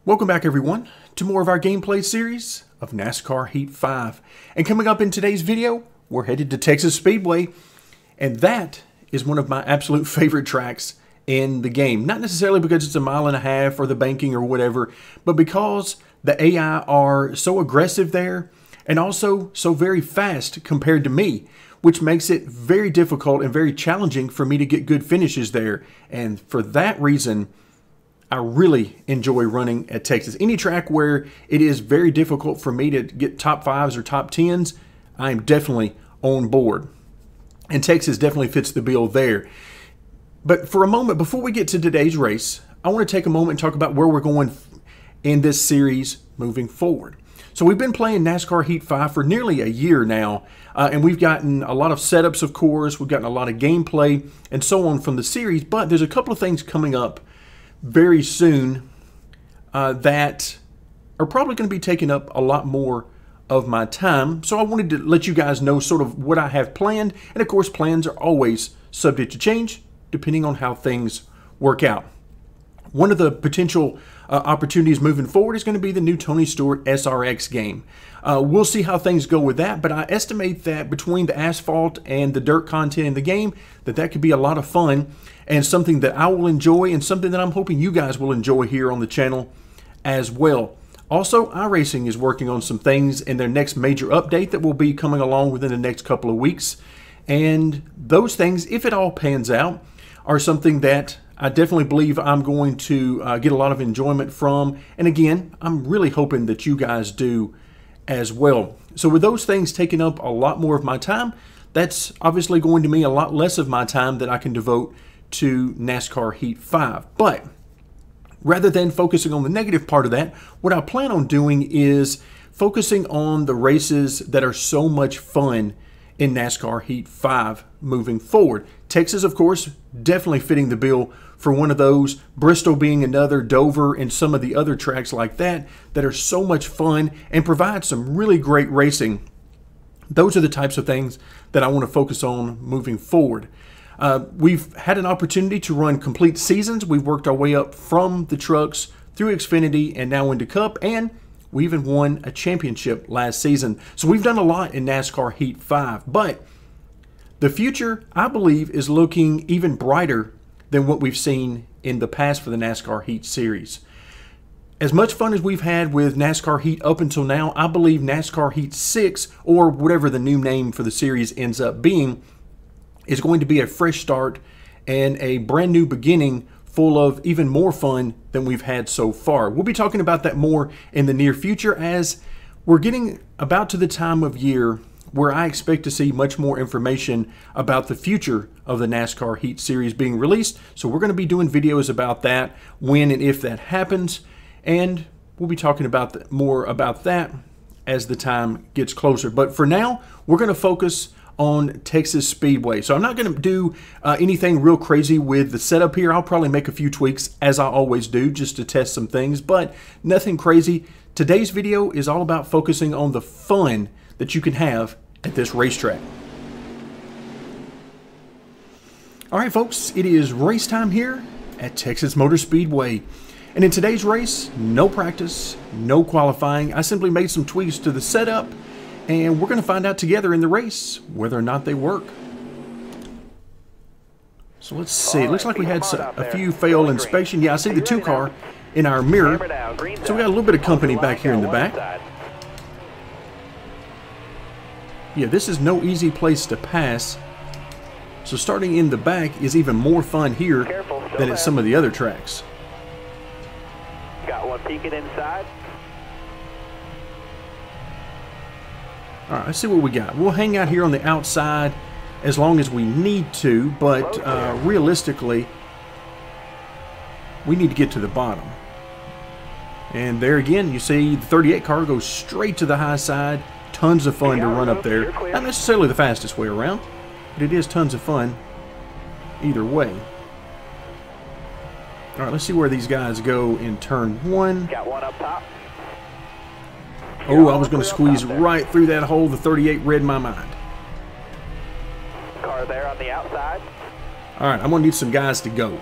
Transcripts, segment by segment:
Welcome back everyone to more of our gameplay series of NASCAR Heat 5. And coming up in today's video, we're headed to Texas Speedway, and that is one of my absolute favorite tracks in the game. Not necessarily because it's a mile and a half or the banking or whatever, but because the AI are so aggressive there and also so very fast compared to me, which makes it very difficult and very challenging for me to get good finishes there. And for that reason, I really enjoy running at Texas. Any track where it is very difficult for me to get top 5s or top 10s, I'm definitely on board. And Texas definitely fits the bill there. But for a moment, before we get to today's race, I want to take a moment and talk about where we're going in this series moving forward. So we've been playing NASCAR Heat 5 for nearly a year now, and we've gotten a lot of setups, of course. We've gotten a lot of gameplay and so on from the series, but there's a couple of things coming up very soon that are probably going to be taking up a lot more of my time. So I wanted to let you guys know sort of what I have planned. And of course, plans are always subject to change depending on how things work out. One of the potential opportunities moving forward is going to be the new Tony Stewart SRX game. We'll see how things go with that, but I estimate that between the asphalt and the dirt content in the game, that could be a lot of fun and something that I will enjoy and something that I'm hoping you guys will enjoy here on the channel as well. Also, iRacing is working on some things in their next major update that will be coming along within the next couple of weeks. And those things, if it all pans out, are something that I definitely believe I'm going to get a lot of enjoyment from. And again, I'm really hoping that you guys do as well. So with those things taking up a lot more of my time, that's obviously going to mean a lot less of my time that I can devote to NASCAR Heat 5. But rather than focusing on the negative part of that, what I plan on doing is focusing on the races that are so much fun in NASCAR Heat 5 moving forward. Texas, of course, definitely fitting the bill for one of those. Bristol being another, Dover, and some of the other tracks like that are so much fun and provide some really great racing. Those are the types of things that I want to focus on moving forward. We've had an opportunity to run complete seasons. We've worked our way up from the trucks through Xfinity and now into Cup, and we even won a championship last season. So we've done a lot in NASCAR Heat 5, but the future, I believe, is looking even brighter than what we've seen in the past for the NASCAR Heat series. As much fun as we've had with NASCAR Heat up until now, I believe NASCAR Heat 6, or whatever the new name for the series ends up being, is going to be a fresh start and a brand new beginning full of even more fun than we've had so far. We'll be talking about that more in the near future as we're getting about to the time of year where I expect to see much more information about the future of the NASCAR Heat series being released. So we're going to be doing videos about that when and if that happens, and we'll be talking about more about that as the time gets closer. But for now, we're going to focus on Texas Speedway. So I'm not going to do anything real crazy with the setup here. I'll probably make a few tweaks as I always do just to test some things, but nothing crazy. Today's video is all about focusing on the fun that you can have at this racetrack. All right, folks, it is race time here at Texas Motor Speedway. And in today's race, no practice, no qualifying. I simply made some tweaks to the setup, and we're going to find out together in the race whether or not they work. So let's see. It looks like we had a few fail inspection. Yeah, I see the 2-car in our mirror. So we got a little bit of company back here in the back. Yeah, this is no easy place to pass. So starting in the back is even more fun here than at some of the other tracks. Got one peeking inside. All right, let's see what we got. We'll hang out here on the outside as long as we need to, but realistically, we need to get to the bottom. And there again, you see the 38 car goes straight to the high side. Tons of fun to run up there. Not necessarily the fastest way around, but it is tons of fun either way. All right, let's see where these guys go in turn 1. Got one up top. Oh, I was going to squeeze right through that hole. The 38 read my mind. Car there on the outside. All right, I'm going to need some guys to go.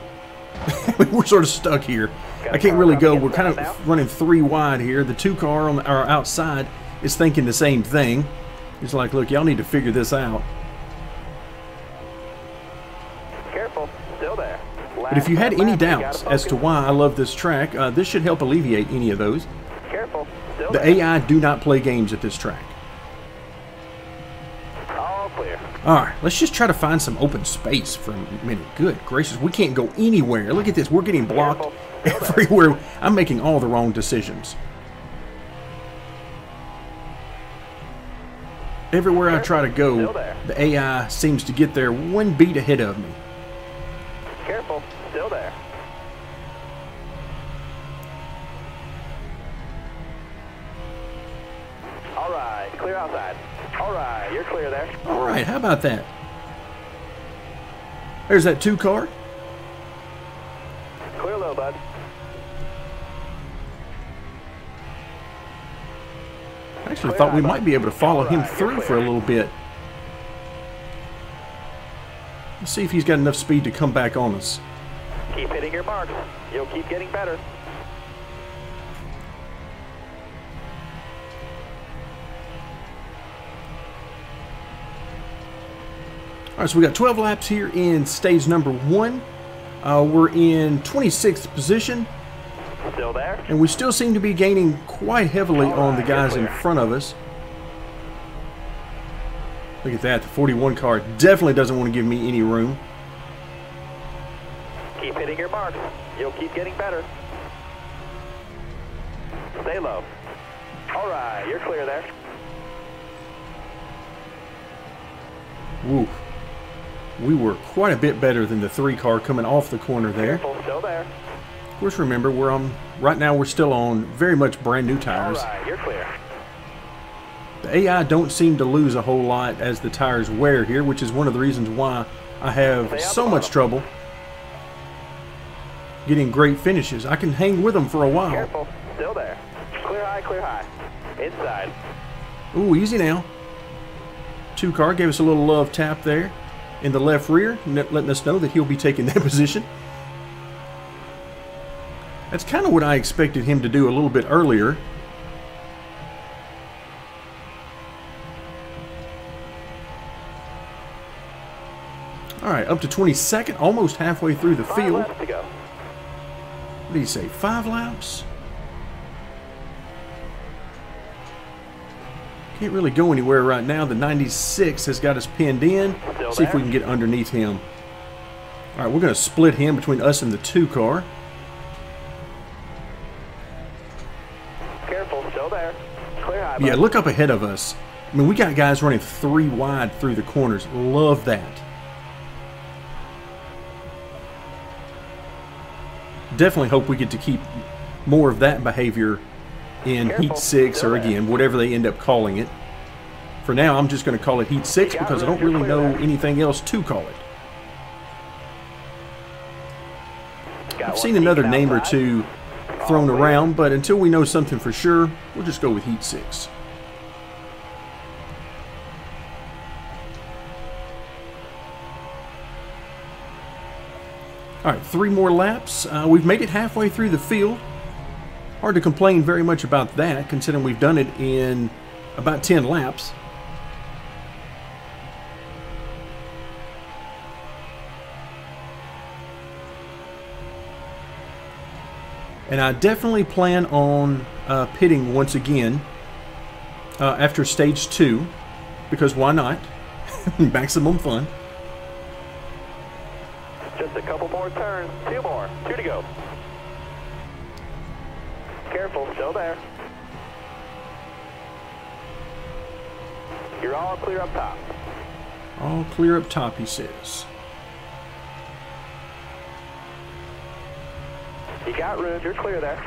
We're sort of stuck here. I can't really go. We're kind of running 3 wide here. The 2 car on our outside is thinking the same thing. It's like, look, y'all need to figure this out. Careful, still there. But if you had any doubts as to why I love this track, this should help alleviate any of those. Careful, still The there. AI do not play games at this track. All clear. All right, let's just try to find some open space for a minute. Good gracious, we can't go anywhere. Look at this, we're getting blocked everywhere. I'm making all the wrong decisions. Everywhere I try to go, the AI seems to get there 1 beat ahead of me. Careful, still there. All right, clear outside. All right, you're clear there. All right, how about that? There's that 2 car. Clear low, bud. I actually thought we might be able to follow him through for a little bit. Let's see if he's got enough speed to come back on us. Keep hitting your marks. You'll keep getting better. All right, so we got 12 laps here in stage number 1. We're in 26th position. Still there? And we still seem to be gaining quite heavily on the guys in front of us. Look at that, the 41 car definitely doesn't want to give me any room. Keep hitting your marks. You'll keep getting better. Stay low. All right, you're clear there. Woo. We were quite a bit better than the 3 car coming off the corner there. Careful, still there. Of course, remember, right now we're still on very much brand new tires. All right, you're clear. The AI don't seem to lose a whole lot as the tires wear here, which is one of the reasons why I have so much trouble getting great finishes. I can hang with them for a while. Careful, still there. Clear high, clear high. Inside. Ooh, easy now. 2 car gave us a little love tap there in the left rear, letting us know that he'll be taking that position. That's kind of what I expected him to do a little bit earlier. All right, up to 22nd, almost halfway through the 5 field. laps to go. What do you say, 5 laps? Can't really go anywhere right now. The 96 has got us pinned in. Still See if we there? can get underneath him. All right, we're going to split him between us and the 2 car. Careful, still there. Clear high, Yeah, bud. look up ahead of us. I mean, we got guys running 3 wide through the corners. Love that. Definitely hope we get to keep more of that behavior in Careful, Heat 6 still or there. again, whatever they end up calling it. For now, I'm just going to call it Heat 6 You got because I room, don't really you're clear know there. anything else to call it. Got I've one seen another peeking name or outside. 2 thrown All clear. around, but until we know something for sure, we'll just go with Heat 6. All right, 3 more laps. We've made it halfway through the field. Hard to complain very much about that, considering we've done it in about 10 laps. And I definitely plan on pitting once again after stage 2, because why not? Maximum fun. Just a couple more turns. 2 more. 2 to go. Careful, still there. You're all clear up top. All clear up top, he says. You got room. You're clear there.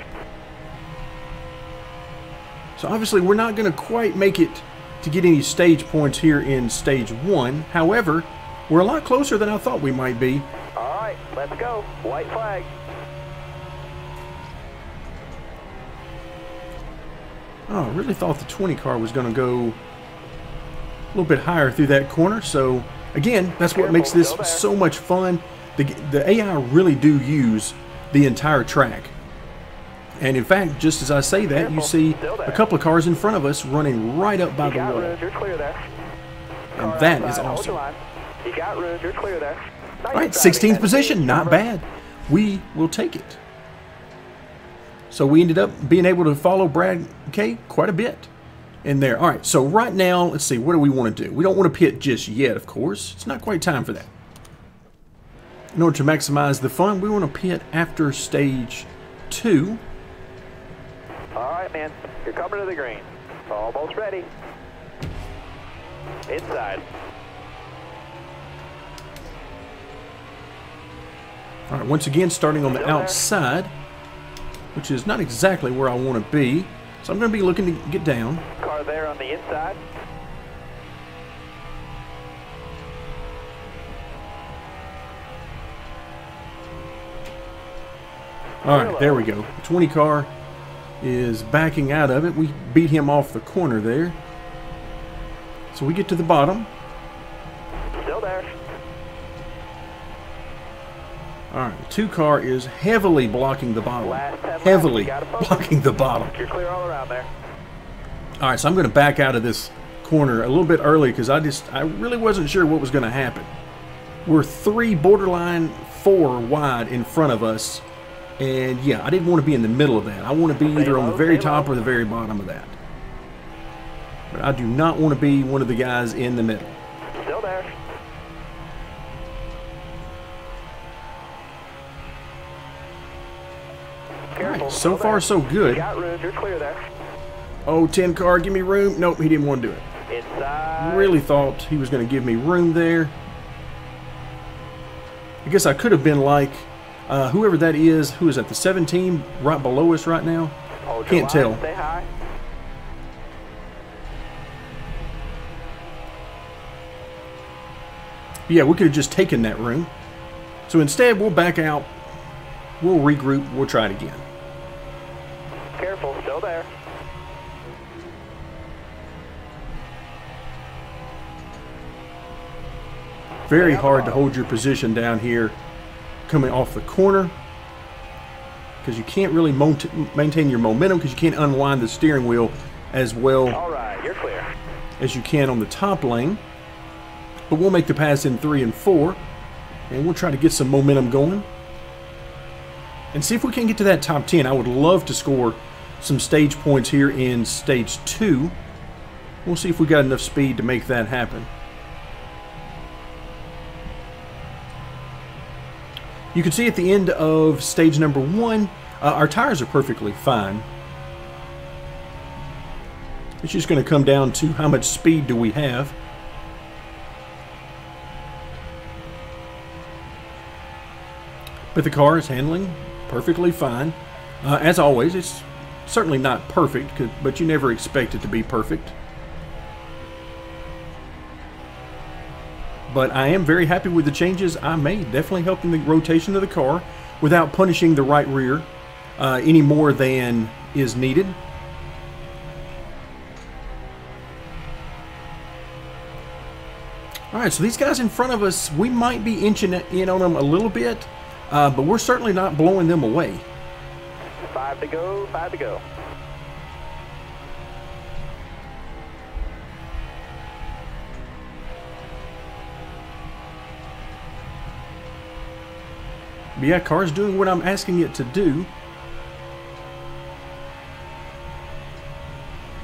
So obviously we're not going to quite make it to get any stage points here in stage 1. However, we're a lot closer than I thought we might be. All right, let's go. White flag. Oh, I really thought the 20 car was going to go a little bit higher through that corner. So again, that's what makes this so much fun. The AI really do use the entire track. And in fact, just as I say that, you see a couple of cars in front of us running right up by the wall. You're clear there. And that is awesome. You got room. You're clear there. All right, 16th position, not bad. We will take it. So we ended up being able to follow Brad K quite a bit in there. All right, so right now, let's see, what do we want to do? We don't want to pit just yet, of course. It's not quite time for that. In order to maximize the fun, we want to pit after stage 2. All right, man. You're coming to the green. Almost ready. Inside. All right, once again, starting on the outside, which is not exactly where I want to be. So I'm going to be looking to get down. Car there on the inside. All right, there we go. 20 car is backing out of it. We beat him off the corner there. So we get to the bottom. Still there. All right, the 2 car is heavily blocking the bottom. Heavily blocking the bottom. You're clear all around there. All right, so I'm going to back out of this corner a little bit early because I really wasn't sure what was going to happen. We're 3, borderline 4 wide in front of us. And yeah, I didn't want to be in the middle of that. I want to be either on the very top or the very bottom of that. But I do not want to be one of the guys in the middle. Still there. All right, so far so good. You got room. You're clear there. Oh, 10 car, give me room. Nope, he didn't want to do it. Inside. Really thought he was going to give me room there. I guess I could have been like whoever that is. Who is at the 17 right below us right now? Hold your Can't line, tell. Stay high. Yeah, we could have just taken that room. So instead, we'll back out. We'll regroup. We'll try it again. Careful. Still there. Very hard to hold your position down here coming off the corner because you can't really maintain your momentum because you can't unwind the steering wheel as well All right. You're clear. as you can on the top lane. But we'll make the pass in 3 and 4 and we'll try to get some momentum going and see if we can get to that top 10. I would love to score some stage points here in stage 2. We'll see if we got enough speed to make that happen. You can see at the end of stage number 1, our tires are perfectly fine. It's just going to come down to how much speed do we have. But the car is handling perfectly fine. As always, it's certainly not perfect, but you never expect it to be perfect. But I am very happy with the changes I made, definitely helping the rotation of the car without punishing the right rear any more than is needed. All right, so these guys in front of us, we might be inching in on them a little bit, but we're certainly not blowing them away. 5 to go. 5 to go. But yeah, car's doing what I'm asking it to do.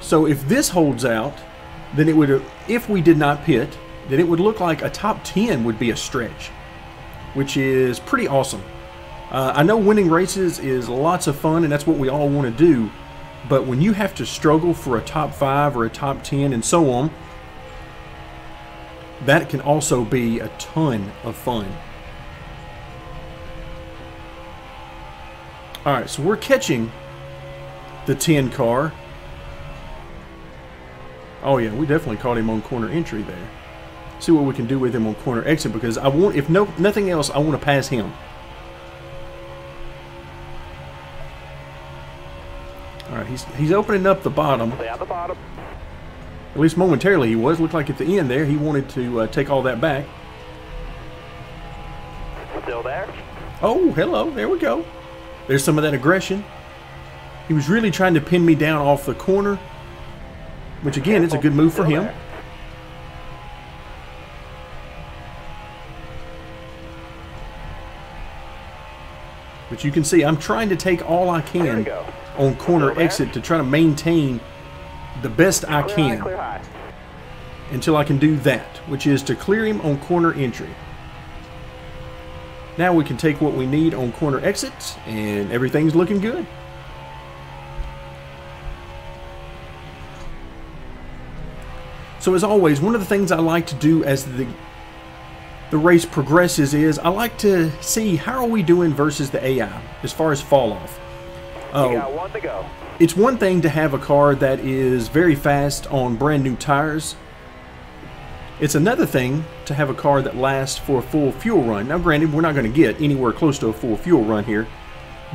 So if this holds out, then it would, if we did not pit, then it would look like a top 10 would be a stretch, which is pretty awesome. I know winning races is lots of fun, and that's what we all want to do. But when you have to struggle for a top 5 or a top 10 and so on, that can also be a ton of fun. All right, so we're catching the 10 car. Oh yeah, we definitely caught him on corner entry there. See what we can do with him on corner exit, because I want, if nothing else, I want to pass him. All right, he's opening up the bottom. Stay on the bottom. At least momentarily he was. Looked like at the end there he wanted to take all that back. Still there. Oh, hello. There we go. There's some of that aggression. He was really trying to pin me down off the corner, which again is a good move for him. But you can see I'm trying to take all I can on corner exit to try to maintain the best I can until I can do that, which is to clear him on corner entry. Now we can take what we need on corner exits, and everything's looking good. So as always, one of the things I like to do as the race progresses is I like to see how are we doing versus the AI as far as fall off. You got one to go. It's one thing to have a car that is very fast on brand new tires. It's another thing to have a car that lasts for a full fuel run. Now granted, we're not going to get anywhere close to a full fuel run here,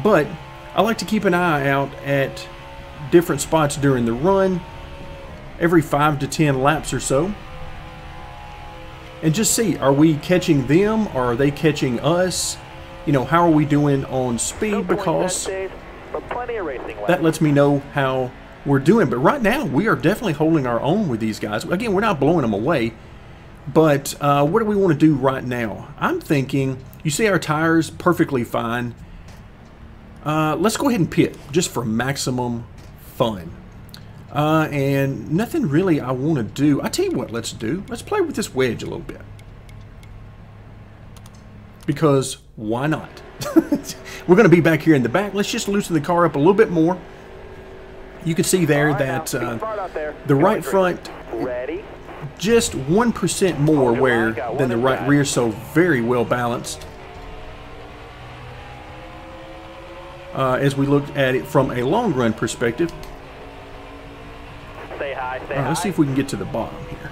but I like to keep an eye out at different spots during the run, every 5 to 10 laps or so, and just see, are we catching them or are they catching us? You know, how are we doing on speed, because that lets me know how we're doing. But right now we are definitely holding our own with these guys. Again, we're not blowing them away, but what do we want to do right now? I'm thinking, you see our tires perfectly fine. Let's go ahead and pit just for maximum fun. And nothing really I want to do. I tell you what, let's do. Let's play with this wedge a little bit. Because why not? We're going to be back here in the back. Let's just loosen the car up a little bit more. You can see there that the right front just 1% more wear than the right rear, so very well balanced. As we looked at it from a long run perspective. Stay high, stay high. Let's see if we can get to the bottom here.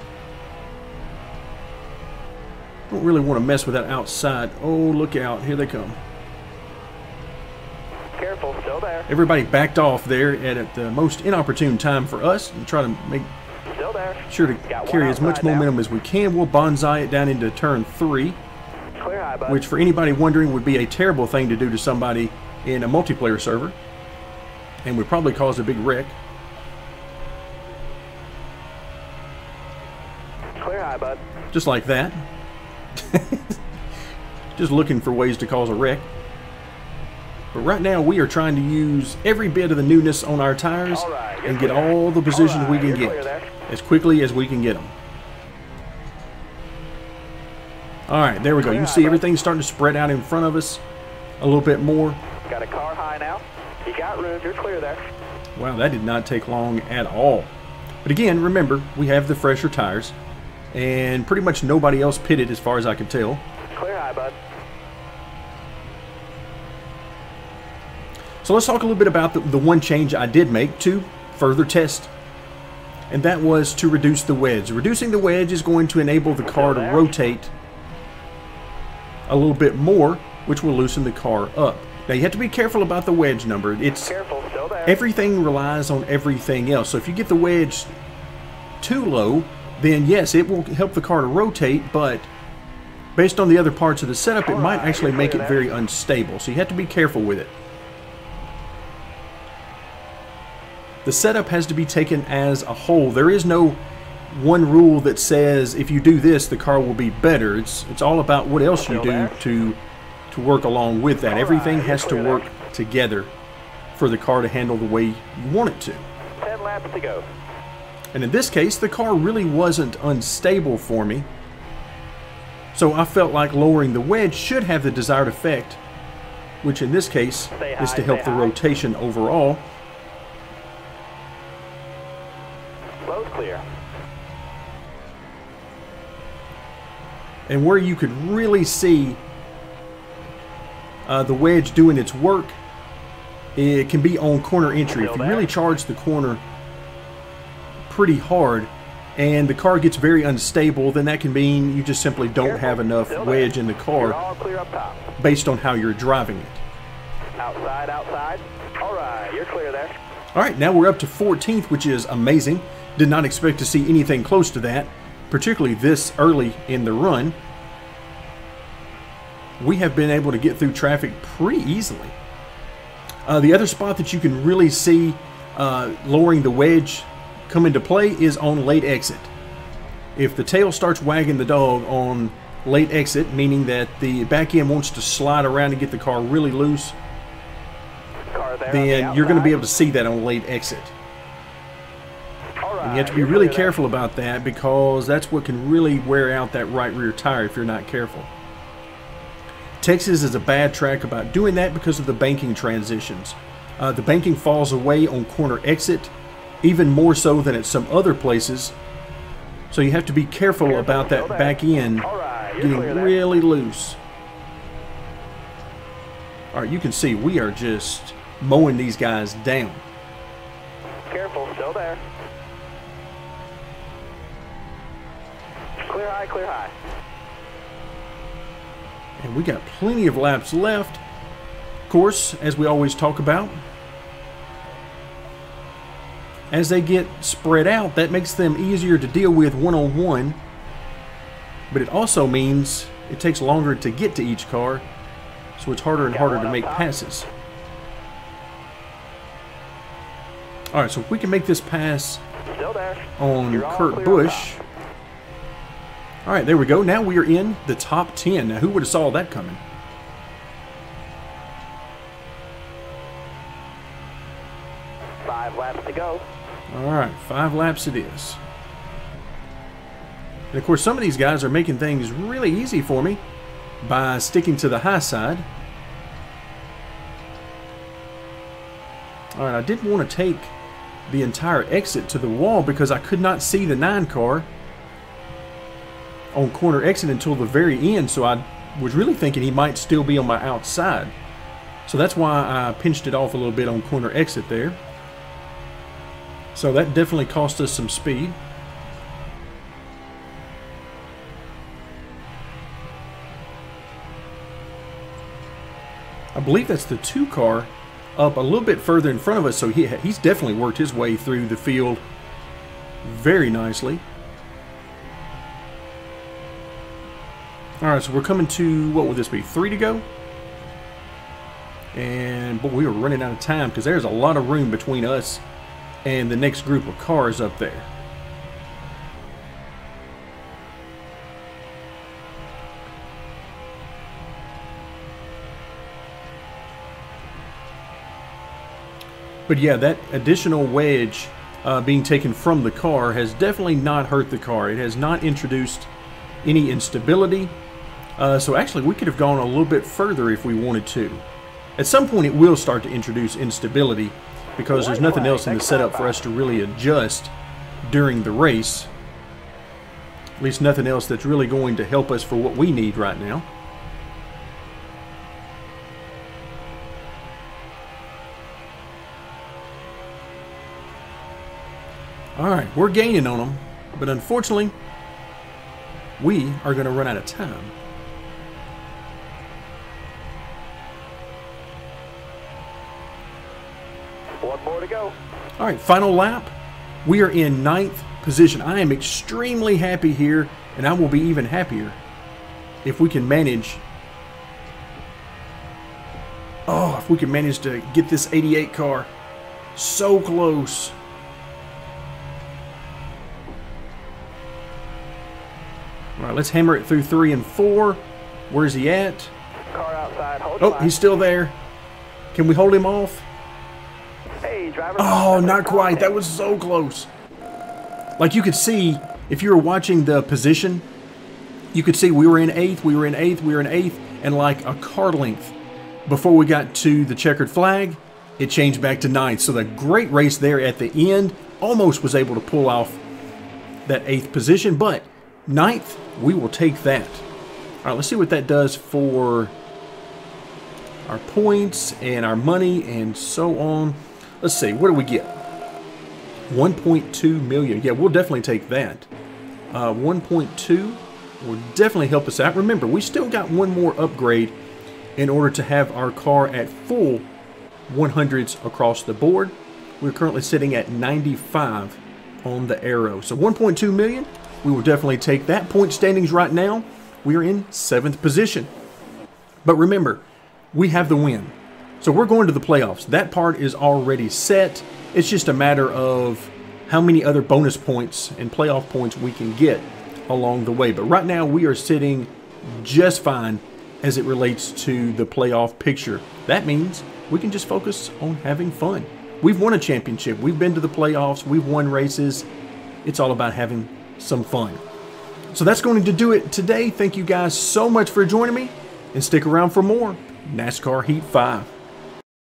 Don't really want to mess with that outside. Oh, look out. Here they come. Careful, still there. Everybody backed off there at the most inopportune time for us and try to make sure to carry as much momentum as we can. We'll bonsai it down into turn 3, Clear high, bud. which for anybody wondering would be a terrible thing to do to somebody in a multiplayer server and would probably cause a big wreck. Clear high, bud. Just like that. Just looking for ways to cause a wreck. But right now we are trying to use every bit of the newness on our tires and get all the positions we can get as quickly as we can get them. Alright, there we go. You can see everything's starting to spread out in front of us a little bit more. Got a car high now. You got room. You're clear there. Wow, that did not take long at all. But again, remember, we have the fresher tires. And pretty much nobody else pitted as far as I could tell. Clear high, bud. So let's talk a little bit about the one change I did make to further test. And that was to reduce the wedge. Reducing the wedge is going to enable the car to rotate a little bit more, which will loosen the car up. Now you have to be careful about the wedge number. It's Careful, still there. everything relies on everything else. So if you get the wedge too low, then yes, it will help the car to rotate, but based on the other parts of the setup, it might actually make it very unstable. So you have to be careful with it. The setup has to be taken as a whole. There is no one rule that says if you do this, the car will be better. It's all about what else you do to work along with that. Everything has to work together for the car to handle the way you want it to. 10 laps to go. And in this case, the car really wasn't unstable for me. So I felt like lowering the wedge should have the desired effect, which in this case is to help the rotation overall. Slow's clear. And where you could really see the wedge doing its work, it can be on corner entry. If you really charge the corner pretty hard and the car gets very unstable, then that can mean you just simply don't have enough wedge in the car based on how you're driving it. Outside, outside. All right, you're clear there. All right, now we're up to 14th, which is amazing. Did not expect to see anything close to that, particularly this early in the run. We have been able to get through traffic pretty easily. The other spot that you can really see lowering the wedge come into play is on late exit. If the tail starts wagging the dog on late exit, meaning that the back end wants to slide around and get the car really loose, then you're going to be able to see that on late exit. And you have to be really careful about that, because that's what can really wear out that right rear tire if you're not careful. Texas is a bad track about doing that because of the banking transitions. The banking falls away on corner exit, even more so than at some other places. So you have to be careful about that back end getting really loose. Alright, you can see we are just mowing these guys down. Careful, still there. Clear high, clear high. And we got plenty of laps left. Of course, as we always talk about, as they get spread out, that makes them easier to deal with one-on-one. But it also means it takes longer to get to each car, so it's harder and harder to make passes. Alright, so if we can make this pass on Kurt Busch. Alright, there we go. Now we are in the top 10. Now, who would have saw that coming? Five laps to go. Alright, 5 laps it is. And of course, some of these guys are making things really easy for me by sticking to the high side. Alright, I didn't want to take the entire exit to the wall because I could not see the 9 car on corner exit until the very end, so I was really thinking he might still be on my outside. So that's why I pinched it off a little bit on corner exit there. So that definitely cost us some speed. I believe that's the 2 car up a little bit further in front of us, so he's definitely worked his way through the field very nicely. Alright, so we're coming to, what will this be, 3 to go? And boy, we were running out of time because there's a lot of room between us and the next group of cars up there. But yeah, that additional wedge being taken from the car has definitely not hurt the car. It has not introduced any instability. So actually we could have gone a little bit further if we wanted to. At some point it will start to introduce instability because there's nothing else in the setup for us to really adjust during the race. At least nothing else that's really going to help us for what we need right now. Alright, we're gaining on them, but unfortunately we are going to run out of time. One more to go. All right, final lap. We are in 9th position. I am extremely happy here, and I will be even happier if we can manage. Oh, if we can manage to get this 88 car so close. All right, let's hammer it through 3 and 4. Where's he at? Car outside. Hold Oh, he's still there. Can we hold him off? Hey, driver. Oh, not quite. That was so close. Like you could see, if you were watching the position, you could see we were in 8th, we were in 8th, we were in 8th, and like a car length before we got to the checkered flag, it changed back to 9th. So the great race there at the end, almost was able to pull off that 8th position, but 9th, we will take that. All right, let's see what that does for our points and our money and so on. Let's see, what do we get? 1.2 million. Yeah, we'll definitely take that. 1.2 will definitely help us out. Remember, we still got one more upgrade in order to have our car at full 100s across the board. We're currently sitting at 95 on the arrow. So 1.2 million, we will definitely take that. Point standings right now, we are in 7th position. But remember, we have the win. So we're going to the playoffs. That part is already set. It's just a matter of how many other bonus points and playoff points we can get along the way. But right now we are sitting just fine as it relates to the playoff picture. That means we can just focus on having fun. We've won a championship. We've been to the playoffs. We've won races. It's all about having some fun. So that's going to do it today. Thank you guys so much for joining me, and stick around for more NASCAR Heat 5.